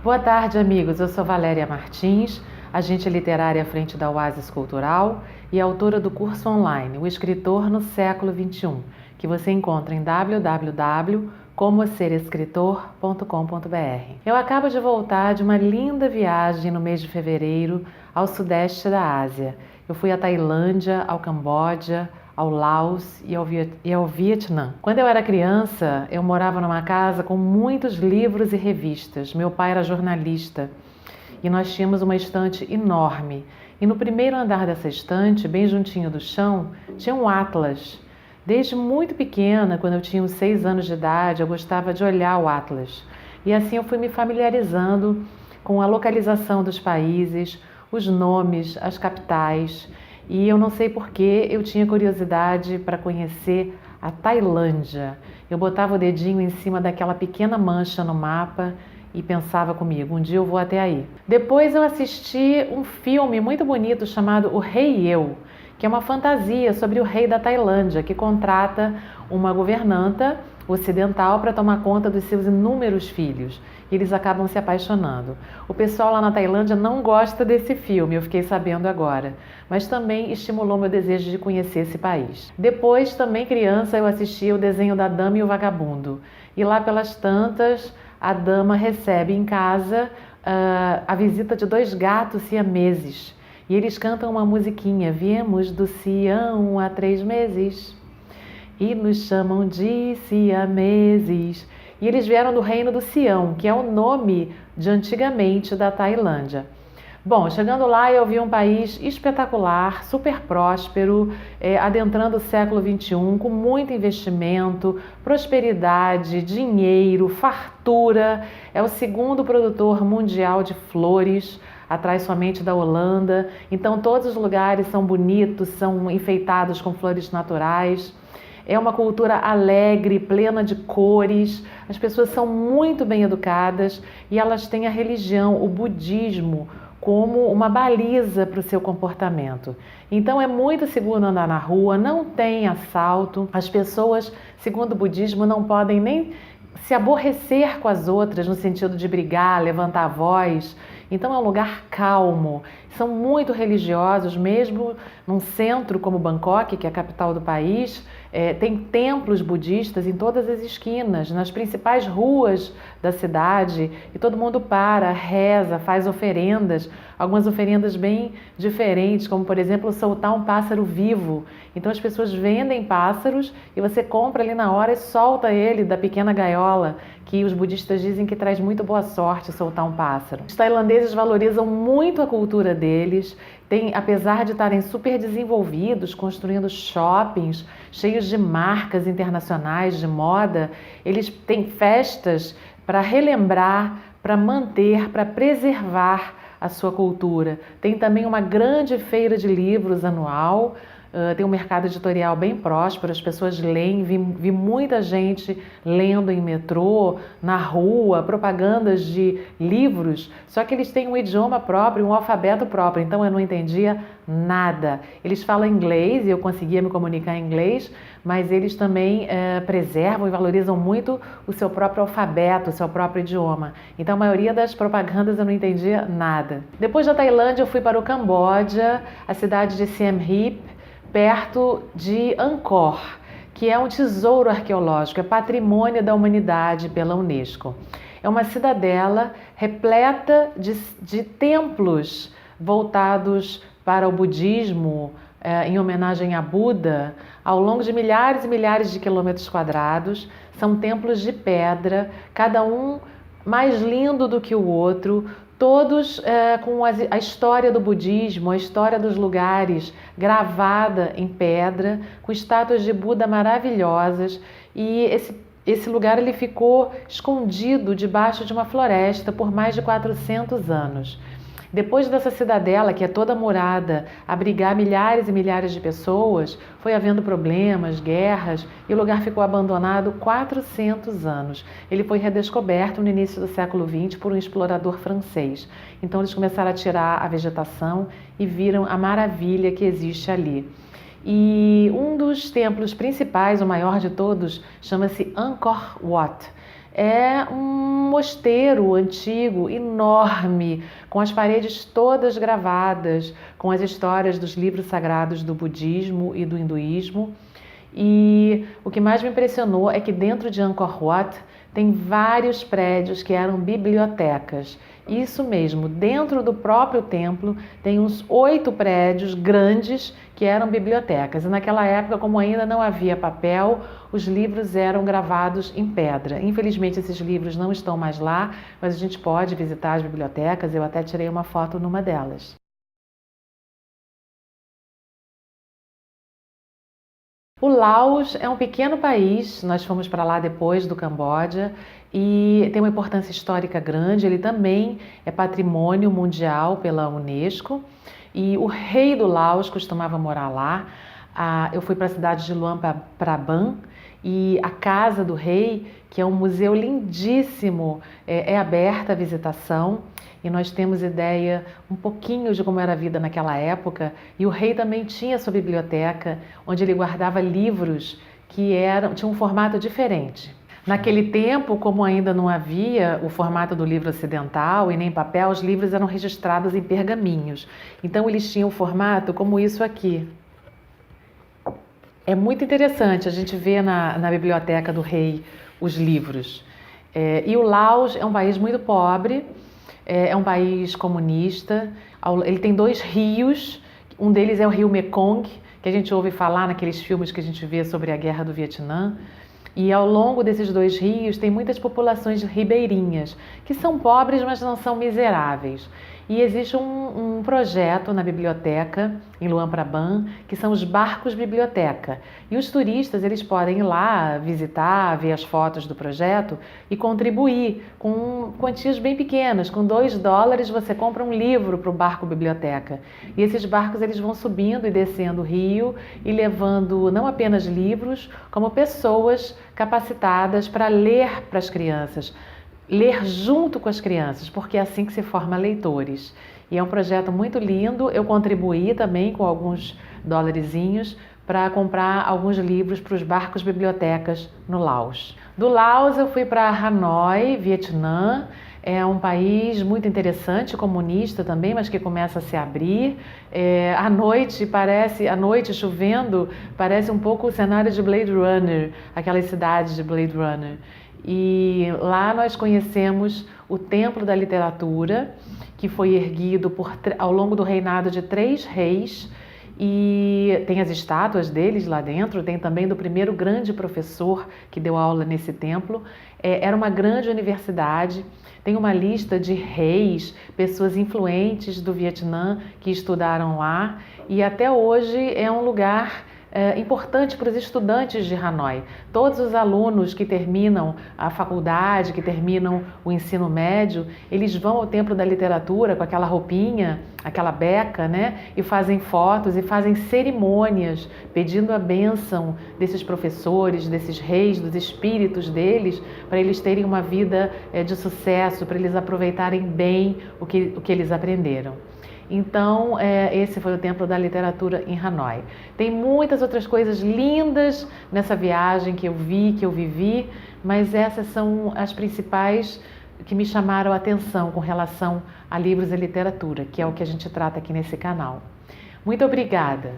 Boa tarde, amigos. Eu sou Valéria Martins, agente literária à frente da Oasis Cultural e autora do curso online O Escritor no Século XXI, que você encontra em www.comoserescritor.com.br. Eu acabo de voltar de uma linda viagem no mês de fevereiro ao sudeste da Ásia. Eu fui à Tailândia, ao Camboja, ao Laos e ao Vietnã. Quando eu era criança, eu morava numa casa com muitos livros e revistas. Meu pai era jornalista e nós tínhamos uma estante enorme. E no primeiro andar dessa estante, bem juntinho do chão, tinha um atlas. Desde muito pequena, quando eu tinha uns 6 anos de idade, eu gostava de olhar o atlas. E assim eu fui me familiarizando com a localização dos países, os nomes, as capitais. E eu não sei por que eu tinha curiosidade para conhecer a Tailândia. Eu botava o dedinho em cima daquela pequena mancha no mapa e pensava comigo, um dia eu vou até aí. Depois eu assisti um filme muito bonito chamado O Rei e Eu, que é uma fantasia sobre o rei da Tailândia, que contrata uma governanta ocidental para tomar conta dos seus inúmeros filhos. E eles acabam se apaixonando. O pessoal lá na Tailândia não gosta desse filme, eu fiquei sabendo agora, mas também estimulou meu desejo de conhecer esse país. Depois, também criança, eu assisti o desenho da Dama e o Vagabundo. E lá pelas tantas, a dama recebe em casa a visita de 2 gatos siameses. E eles cantam uma musiquinha, viemos do Sião há 3 meses e nos chamam de siameses. E eles vieram do reino do Sião, que é o nome de antigamente da Tailândia. Bom, chegando lá eu vi um país espetacular, super próspero, adentrando o século XXI, com muito investimento, prosperidade, dinheiro, fartura. É o segundo produtor mundial de flores, atrás somente da Holanda. Então todos os lugares são bonitos, são enfeitados com flores naturais. É uma cultura alegre, plena de cores, as pessoas são muito bem educadas e elas têm a religião, o budismo, como uma baliza para o seu comportamento. Então é muito seguro andar na rua, não tem assalto, as pessoas, segundo o budismo, não podem nem se aborrecer com as outras no sentido de brigar, levantar a voz. Então é um lugar calmo, são muito religiosos, mesmo num centro como Bangkok, que é a capital do país, tem templos budistas em todas as esquinas, nas principais ruas da cidade, e todo mundo para, reza, faz oferendas, algumas oferendas bem diferentes, como por exemplo soltar um pássaro vivo. Então as pessoas vendem pássaros e você compra ali na hora e solta ele da pequena gaiola, que os budistas dizem que traz muito boa sorte soltar um pássaro. Os tailandeses valorizam muito a cultura deles, apesar de estarem super desenvolvidos, construindo shoppings cheios de marcas internacionais de moda, eles têm festas para relembrar, para manter, para preservar a sua cultura. Tem também uma grande feira de livros anual, tem um mercado editorial bem próspero, as pessoas leem, vi muita gente lendo em metrô, na rua, propagandas de livros, só que eles têm um idioma próprio, um alfabeto próprio, então eu não entendia nada. Eles falam inglês e eu conseguia me comunicar em inglês, mas eles também preservam e valorizam muito o seu próprio alfabeto, o seu próprio idioma. Então a maioria das propagandas eu não entendia nada. Depois da Tailândia eu fui para o Camboja, a cidade de Siem Reap, perto de Angkor, que é um tesouro arqueológico, é patrimônio da humanidade pela Unesco. É uma cidadela repleta de templos voltados para o budismo, em homenagem a Buda, ao longo de milhares e milhares de quilômetros quadrados. São templos de pedra, cada um mais lindo do que o outro, todos com a história do budismo, a história dos lugares gravada em pedra, com estátuas de Buda maravilhosas. E esse lugar ele ficou escondido debaixo de uma floresta por mais de 400 anos. Depois dessa cidadela, que é toda murada, abrigar milhares e milhares de pessoas, foi havendo problemas, guerras, e o lugar ficou abandonado 400 anos. Ele foi redescoberto no início do século XX por um explorador francês. Então eles começaram a tirar a vegetação e viram a maravilha que existe ali. E um dos templos principais, o maior de todos, chama-se Angkor Wat. é um mosteiro antigo, enorme, com as paredes todas gravadas, com as histórias dos livros sagrados do budismo e do hinduísmo. E o que mais me impressionou é que dentro de Angkor Wat tem vários prédios que eram bibliotecas. Isso mesmo, dentro do próprio templo tem uns 8 prédios grandes que eram bibliotecas. E naquela época, como ainda não havia papel, os livros eram gravados em pedra. Infelizmente, esses livros não estão mais lá, mas a gente pode visitar as bibliotecas. Eu até tirei uma foto numa delas. O Laos é um pequeno país, nós fomos para lá depois do Camboja e tem uma importância histórica grande. Ele também é patrimônio mundial pela Unesco e o rei do Laos costumava morar lá. Eu fui para a cidade de Luang Prabang e a casa do rei, que é um museu lindíssimo, é aberta à visitação. E nós temos ideia um pouquinho de como era a vida naquela época. E o rei também tinha sua biblioteca, onde ele guardava livros que tinham um formato diferente. Naquele tempo, como ainda não havia o formato do livro ocidental e nem papel, os livros eram registrados em pergaminhos. Então eles tinham um formato como isso aqui. É muito interessante a gente ver na biblioteca do rei os livros. E o Laos é um país muito pobre. É um país comunista, ele tem 2 rios, um deles é o rio Mekong, que a gente ouve falar naqueles filmes que a gente vê sobre a guerra do Vietnã. E ao longo desses 2 rios tem muitas populações ribeirinhas, que são pobres, mas não são miseráveis. E existe um projeto na biblioteca, em Luang Prabang, que são os barcos biblioteca. E os turistas eles podem ir lá visitar, ver as fotos do projeto e contribuir com quantias bem pequenas. Com $2 você compra um livro para o barco biblioteca. E esses barcos eles vão subindo e descendo o rio e levando não apenas livros, como pessoas capacitadas para ler para as crianças. Ler junto com as crianças, porque é assim que se forma leitores. E é um projeto muito lindo. Eu contribuí também com alguns dólarzinhos para comprar alguns livros para os barcos bibliotecas no Laos. Do Laos eu fui para Hanoi, Vietnã. É um país muito interessante, comunista também, mas que começa a se abrir. À noite chovendo, parece um pouco o cenário de Blade Runner, aquelas cidades de Blade Runner. E lá nós conhecemos o Templo da Literatura, que foi erguido ao longo do reinado de 3 reis, e tem as estátuas deles lá dentro, tem também do primeiro grande professor que deu aula nesse templo. Era uma grande universidade, tem uma lista de reis, pessoas influentes do Vietnã que estudaram lá, e até hoje é um lugar importante para os estudantes de Hanoi. Todos os alunos que terminam a faculdade, que terminam o ensino médio, eles vão ao Templo da Literatura com aquela roupinha, aquela beca, né? E fazem fotos e fazem cerimônias pedindo a bênção desses professores, desses reis, dos espíritos deles, para eles terem uma vida de sucesso, para eles aproveitarem bem o que eles aprenderam. Então, esse foi o Templo da Literatura em Hanoi. Tem muitas outras coisas lindas nessa viagem que eu vi, que eu vivi, mas essas são as principais que me chamaram a atenção com relação a livros e literatura, que é o que a gente trata aqui nesse canal. Muito obrigada!